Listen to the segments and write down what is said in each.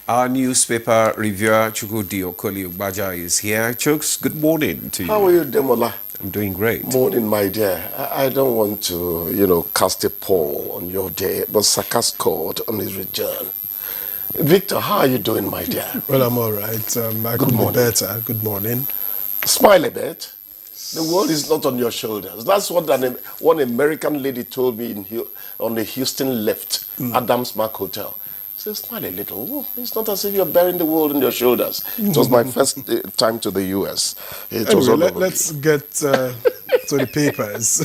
Our newspaper reviewer, Chukwudi Abuja, is here. Chooks, good morning to you. How are you, Demola? I'm doing great. Morning, my dear. I don't want to, cast a pall on your day, but Saka scored on his return. Victor, how are you doing, my dear? Well, I'm all right. I could be better. Good morning. Smile a bit. The world is not on your shoulders. That's what one American lady told me on the Houston lift, Adams Mark Hotel. She said, smile a little. It's not as if you're bearing the world on your shoulders. It was my first time to the U.S. Let's get to the papers.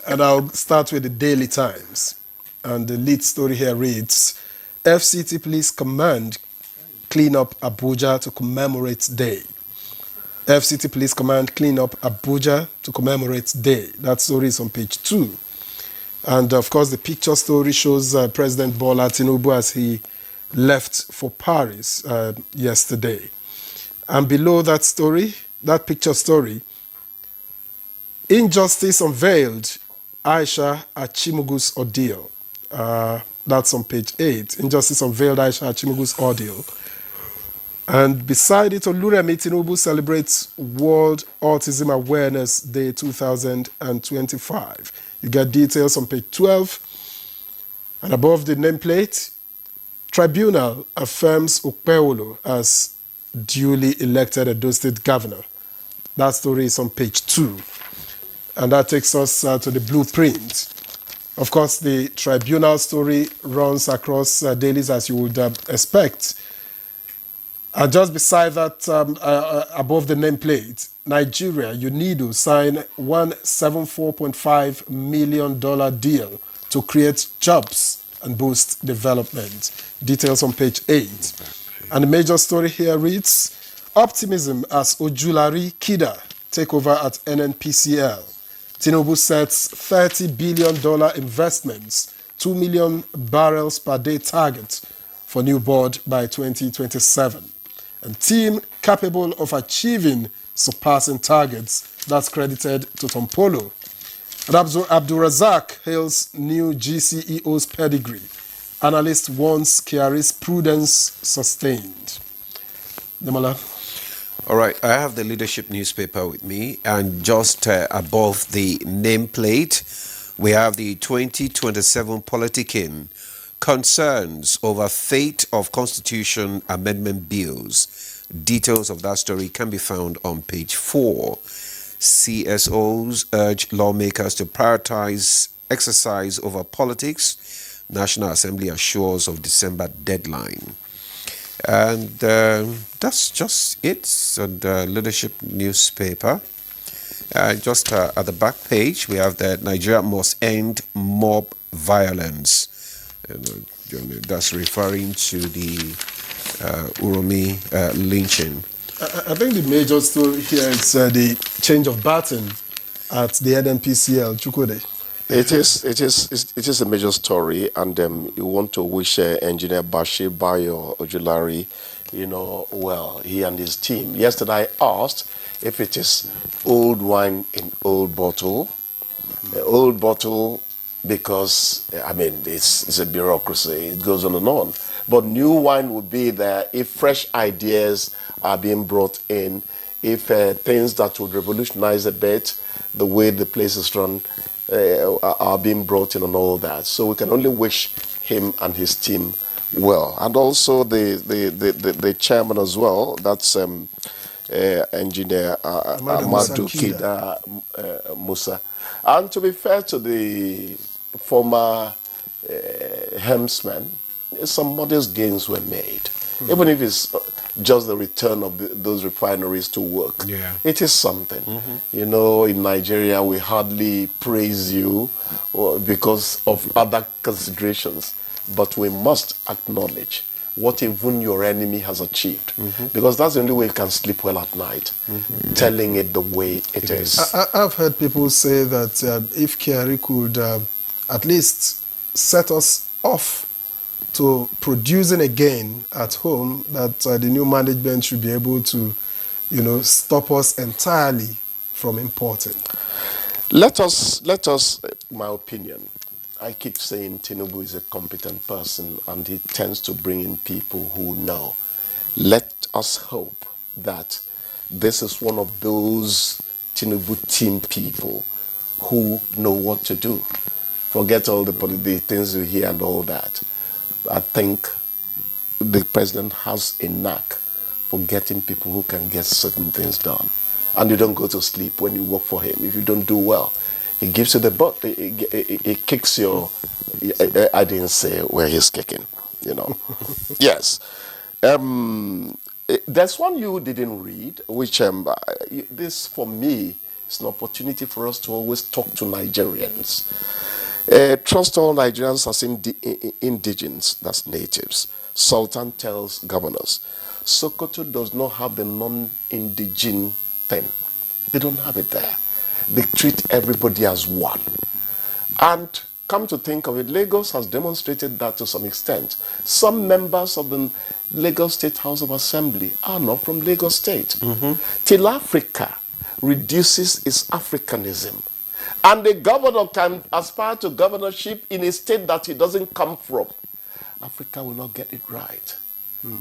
And I'll start with the Daily Times. And the lead story here reads, FCT Police Command clean up Abuja to commemorate Day. FCT Police Command clean up Abuja to commemorate Day. That story is on page 2. And of course, the picture story shows President Bola Tinubu as he left for Paris yesterday. And below that story, that picture story, injustice unveiled, Aisha Achimugu's ordeal. That's on page 8. Injustice unveiled, Aisha Achimugu's ordeal. And beside it, Oluremi Tinubu celebrates World Autism Awareness Day 2025. You get details on page 12. And above the nameplate, Tribunal affirms Okpewolo as duly elected Edo State Governor. That story is on page 2. And that takes us to the blueprint. Of course, the Tribunal story runs across dailies as you would expect. Just beside that, above the nameplate, Nigeria, UNIDO, signed $174.5 million deal to create jobs and boost development. Details on page 8. And the major story here reads, optimism as Ojulari Kida take over at NNPCL. Tinubu sets $30 billion investments, 2 million barrels per day target for new board by 2027. And team capable of achieving surpassing targets, that's credited to Tompolo. Abdul Razak hails new GCEO's pedigree. Analyst warns Kiari's prudence sustained. Demola. All right, I have the leadership newspaper with me, and just above the nameplate, we have the 2027 politicking. Concerns over fate of Constitution Amendment bills. Details of that story can be found on page 4. CSOs urge lawmakers to prioritize exercise over politics. National Assembly assures of December deadline. And that's just it on the leadership newspaper. Just at the back page, we have that Nigeria must end mob violence. That's referring to the Uromi lynching. I think the major story here is the change of baton at the NNPCL, Chukwudi. It is a major story, and you want to wish Engineer Bashir Bayo Ojulari, well, he and his team. Yesterday I asked if it is old wine in old bottle. Old bottle because, it's a bureaucracy. It goes on and on. But new wine would be there if fresh ideas are being brought in, if things that would revolutionize a bit the way the place is run are being brought in and all that. So we can only wish him and his team well. And also the chairman as well, that's Engineer Amadou Kida Musa. And to be fair to the former helmsman, some modest gains were made. Even if it's just the return of those refineries to work. Yeah. It is something. In Nigeria, we hardly praise you because of other considerations, but we must acknowledge what even your enemy has achieved. Because that's the only way you can sleep well at night, telling it the way it is. I've heard people say that if Kiari could at least set us off to producing again at home, that the new management should be able to, stop us entirely from importing. Let us, my opinion, I keep saying Tinubu is a competent person and he tends to bring in people who know. Let us hope that this is one of those Tinubu team people who know what to do. Forget all the things you hear and all that. I think the president has a knack for getting people who can get certain things done. And you don't go to sleep when you work for him. If you don't do well, he gives you the butt. He kicks your... I didn't say where he's kicking, you know. Yes. There's one you didn't read, which this, for me, is an opportunity for us to always talk to Nigerians. Trust all Nigerians as indigenes, that's natives. Sultan tells governors. Sokoto does not have the non-indigene thing. They don't have it there. They treat everybody as one. And come to think of it, Lagos has demonstrated that to some extent. Some members of the Lagos State House of Assembly are not from Lagos State. Till Africa reduces its Africanism, and the governor can aspire to governorship in a state that he doesn't come from, Africa will not get it right.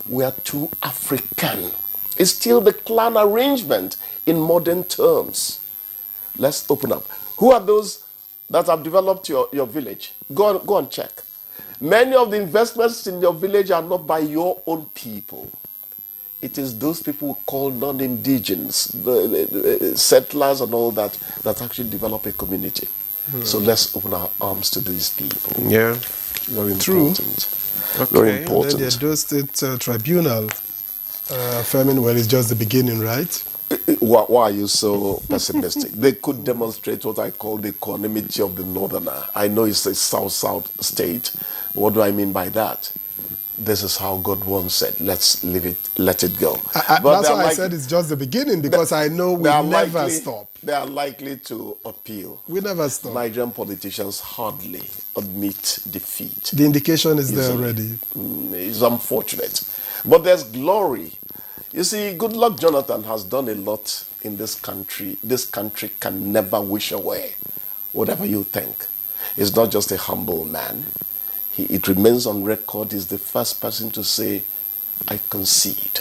We are too African. It's still the clan arrangement in modern terms. Let's open up. Who are those that have developed your village? Go and check. Many of the investments in your village are not by your own people. It is those people who call non-indigens, the settlers and all that, that actually develop a community. So let's open our arms to these people. Yeah. Very True. important. Okay. Very And important. then the Edo State Tribunal affirming, well, it's just the beginning, right? Why are you so pessimistic? They could demonstrate what I call the equanimity of the northerner. I know it's a south-south state. What do I mean by that? This is how God wants it. Let's leave it, let it go. That's why I said it's just the beginning, because I know we never stop. They are likely to appeal. We never stop. Nigerian politicians hardly admit defeat. The indication is there Easily. already. It's unfortunate. But there's glory. You see, Goodluck Jonathan has done a lot in this country. This country can never wish away whatever you think. He's not just a humble man. It remains on record. He's the first person to say, I concede.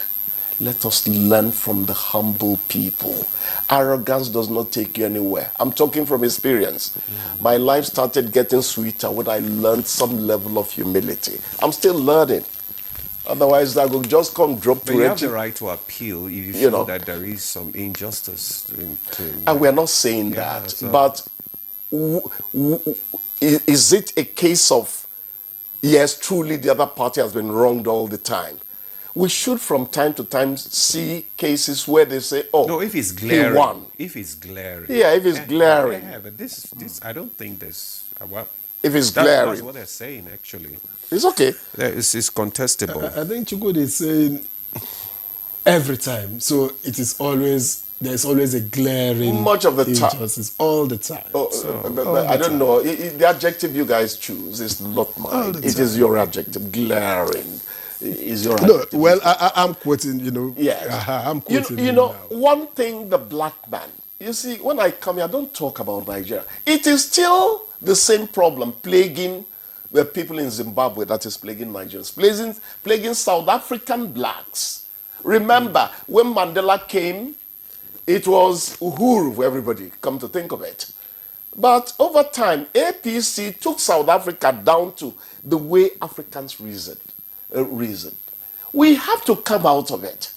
Let us learn from the humble people. Arrogance does not take you anywhere. I'm talking from experience. My life started getting sweeter when I learned some level of humility. I'm still learning. Otherwise, I will just come drop But to you it. have the right to appeal if you feel know. that there is some injustice. And we're not saying Yeah, that. so- But is it a case of, yes, truly the other party has been wronged all the time? We should from time to time see cases where they say, oh, No, if it's he glaring. won. If it's glaring. Yeah, if it's glaring. Yeah, but this, I don't think there's. Well, If it's that's glaring, what they're saying, actually. it's okay. Yeah, it's contestable. I think Chukwu is saying every time. So it is always, there's always a glaring Much of the time. injustice all the time. But I don't know. The adjective you guys choose is not mine. the It is your adjective. Glaring is your No, adjective. well, I'm quoting, Yes. I'm quoting You him know, now. one thing, the black man, you see, when I come here, I don't talk about Nigeria. It is still the same problem plaguing the people in Zimbabwe that is plaguing Nigerians, plaguing South African blacks. Remember, when Mandela came, it was Uhuru for everybody, come to think of it. But over time, APC took South Africa down to the way Africans reason. We have to come out of it.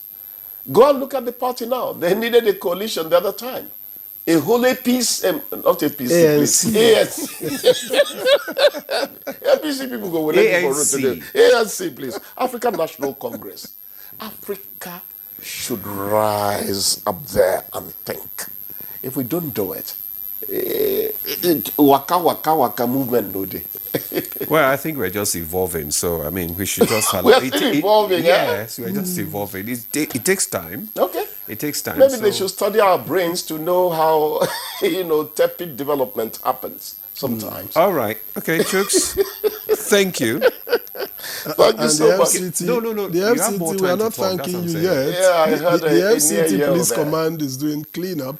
Go and look at the party now. They needed a coalition the other time. A whole APC, not APC, please. APC people go with ANC. today. ANC, please. African National Congress. Africa should rise up there and think. If we don't do it, waka movement no day. Well, I think we're just evolving. So, I mean, we should just... We are still evolving, yeah? Yes, we're just evolving. It takes time. Okay. It takes time. Maybe they should study our brains to know how, tepid development happens sometimes. All right. Okay, Chooks. Thank you. Thank you And so the much. FCT, No. The You have more FCT, we are time to not talk, that's thanking what you I'm saying. yet. Yeah, I heard the a near FCT yell Police there. Command is doing cleanup.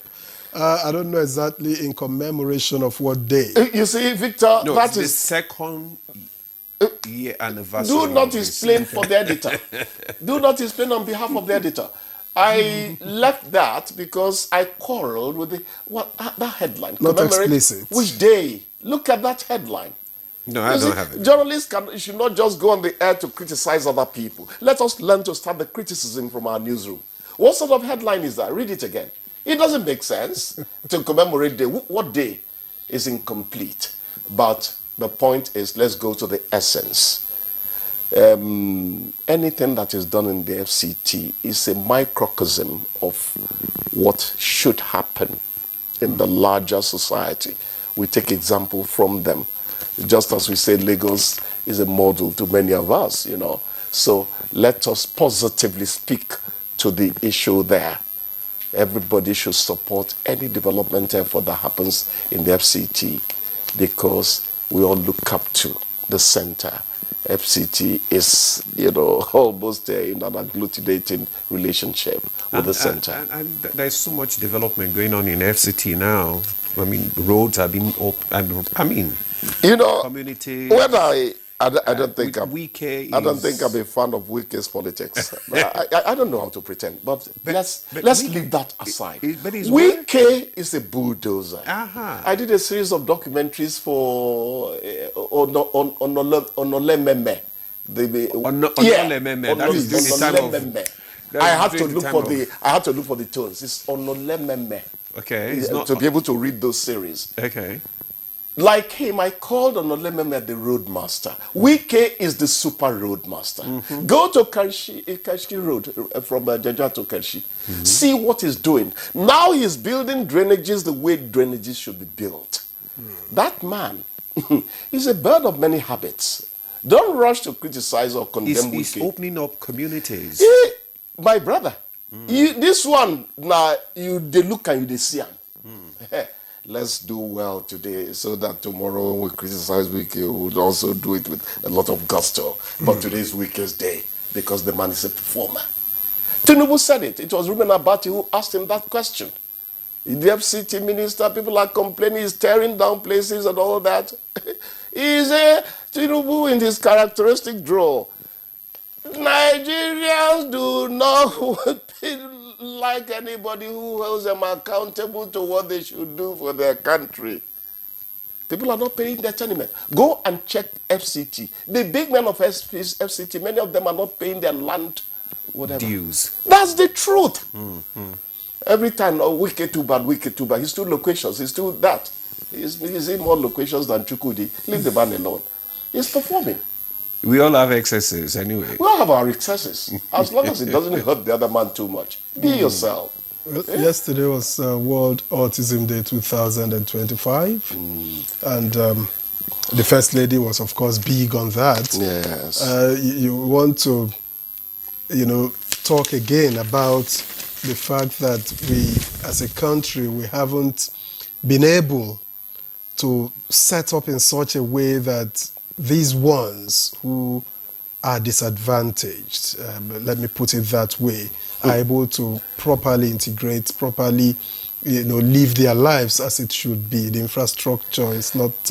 I don't know exactly in commemoration of what day. You see, Victor, No, that it's the is. second year anniversary. Do not of this. explain for the editor. Do not explain on behalf of the editor. I left that because I quarreled with that headline. Not Commemorate explicit. which day? Look at that headline. No, I don't have it. Journalists should not just go on the air to criticize other people. Let us learn to start the criticism from our newsroom. What sort of headline is that? Read it again. It doesn't make sense to commemorate day. What day is incomplete? But the point is, let's go to the essence. Anything that is done in the FCT is a microcosm of what should happen in the larger society. We take example from them. Just as we say Lagos is a model to many of us, you know. So let us positively speak to the issue there. Everybody should support any development effort that happens in the FCT because we all look up to the center. FCT is, you know, almost in an agglutinating relationship with the center. And there's so much development going on in FCT now. I mean, roads are being open. I mean, you know, communities. When I don't think I'm a fan of Wike's politics. I don't know how to pretend, but let's leave that aside. Wike is a bulldozer. I did a series of documentaries for Onolememe. I had to look for the tones. It's Onolememe. Okay. To be able to read those series. Okay. Like him, I called Onolememe the roadmaster. Wike is the super roadmaster. Go to Karshi Road from Jaja to Karshi. See what he's doing. Now he's building drainages the way drainages should be built. That man is a bird of many habits. Don't rush to criticize or condemn Wike. He's opening up communities. My brother, this one, now, they look and they see him. Let's do well today so that tomorrow when we criticize Wike, we would also do it with a lot of gusto. But today is Wike's day because the man is a performer. Tinubu said it. It was Ruben Abati who asked him that question. The FCT minister, people are complaining he's tearing down places and all that. He's a Tinubu in his characteristic drawl. Nigerians do not like anybody who holds them accountable to what they should do for their country. People are not paying their tournament. Go and check FCT. The big men of FCT, many of them are not paying their land, whatever. Dues. That's the truth. Every time, Wike too bad. He's still loquacious. He's still that. He's in more loquacious than Chukudi. Leave the man alone. He's performing. We all have excesses anyway. We all have our excesses. As long as it doesn't hurt the other man too much. Be yourself. Well, yesterday was World Autism Day 2025. And the First Lady was, of course, big on that. Yes. You want to, talk again about the fact that we, as a country, we haven't been able to set up in such a way that these ones who are disadvantaged, let me put it that way, are able to properly integrate, properly, live their lives as it should be. The infrastructure is not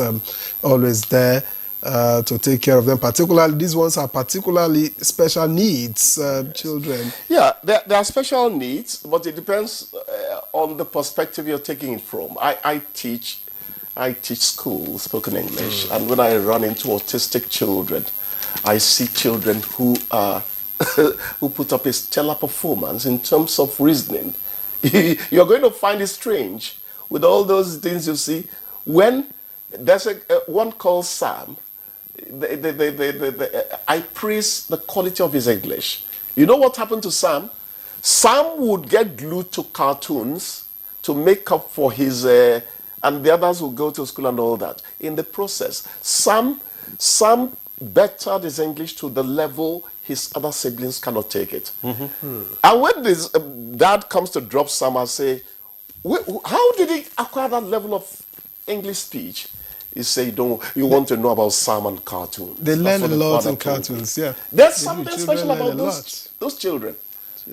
always there to take care of them. Particularly, these ones are particularly special needs children. Yeah, there are special needs, but it depends on the perspective you're taking it from. I teach school, spoken English, and when I run into autistic children, I see children who who put up a stellar performance in terms of reasoning. You're going to find it strange with all those things you see. When there's one called Sam, I praise the quality of his English. You know what happened to Sam? Sam would get glued to cartoons to make up for his... and the others will go to school and all that. In the process, Sam bettered his English to the level his other siblings cannot take it. And when this dad comes to drop Sam and say, how did he acquire that level of English speech? He say, you want to know about Sam and cartoons. They learn a lot in cartoons, yeah. There's something special about those children.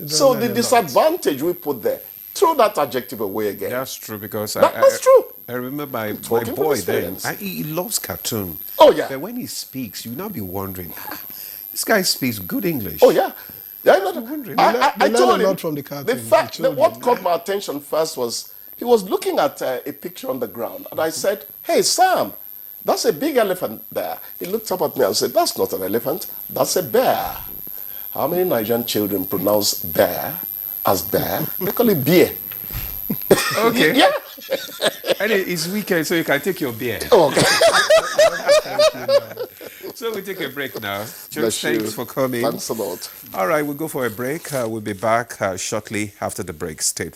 So the disadvantage we put there throw that adjective away again. That's true because That's true. I remember my Talking from boy then. experience. He loves cartoon. Oh, yeah. But when he speaks, you now be wondering, this guy speaks good English. Oh, yeah. Yeah, wondering. I They learn told a lot him, from the cartoon, the fact the that what children. caught my attention first was he was looking at a picture on the ground, and I said, "Hey, Sam, that's a big elephant there." He looked up at me and said, "That's not an elephant, that's a bear." How many Nigerian children pronounce bear as bear? They call it beer. Okay. Yeah. And it's weekend, so you can take your beer. Oh, okay. So we take a break now. Just Bless you. thanks for coming. Thanks a lot. All right, we'll go for a break. We'll be back shortly after the break. Stay